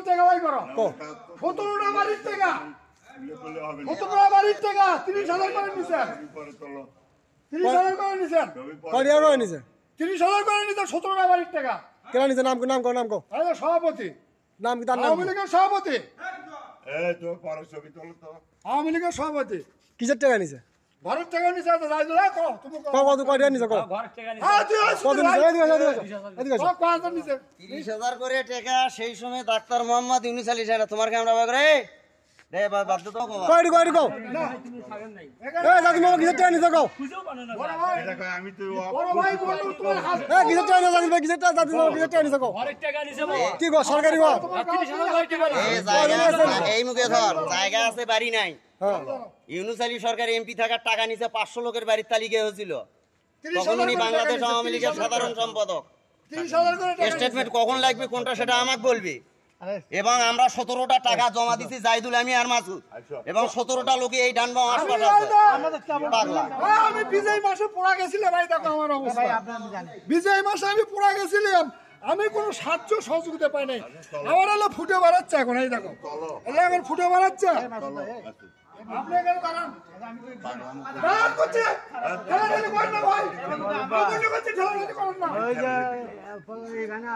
টাকা বাই করো 17টা বাড়ির টাকা 17টা বাড়ির টাকা 30,000 করে নিছেন 30,000 করে নিছেন কয় টাকা করে নিছে 30,000 করে নিছেন 17টা বাড়ির টাকা কেন নিছে নাম কো আরে সভাপতি নাম কি তার নাম আওয়ামী লীগের সভাপতি তো পরে ছবি তোলো তো আওয়ামী লীগের সভাপতি কিসের টাকা নিছে ঘরের টাকা নিছে তো রাইজু কো তুমি কত কয় টাকা নিছে হ্যাঁ তুই কত নিছে এদিকে আসো কত নিছে 30,000 করে টাকা সেই সময় ডাক্তার মোহাম্মদ ইউনুস আলী সাহেব তোমার ক্যামেরা বাগ রে রে বাধ্য তো কয় কো এ দাদি মামা কিসের টাকা নিছে কও বড় ভাই এটা কই আমি তো বড় ভাই বললো তোমার হাত এ কিসের টাকা নিছে দাদি ভাই কিসের টাকা দাদি মামা কিসের টাকা নিছে কও কি গো সরকারি গো এই জায়গা আছে এই মুখে ধর জায়গা আছে বাড়ি নাই হ্যাঁ ইউনুস আলী সরকার এমপি থাকার টাকা নিছে 500 লোকের বাড়ির তালিকা হয়েছিল তখন উনি বাংলাদেশ আওয়ামী লীগের সাধারণ সম্পাদক 30,000 করে টাকা স্টেটমেন্ট কখন লাগবে কোনটা সেটা আমাকে বলবে এবং আমরা 17টা টাকা জমা দিছি জাইদুল আমি আর মাসুদ এবং 17টা লোকে এই ডান বাম হাসপাতাল আছে পাগলা আমি বিজয় মাসে পড়া গেছিলাম ভাই দেখো আমার অবস্থা বিজয় মাসে আমি পড়া গেছিলাম আমি কোনো সাহায্য সহযোগিতা পাই নাই আমার হলো ফুটে বাড়াচ্ছে এখন এই দেখো এলে এখন ফুটে বাড়াচ্ছে আপনি এখানে দাঁড়ান দাঁড়ান করছে ঠেলাঠেলি করেন না ভাই ঠেলাঠেলি করছে ঠেলাঠেলি করেন না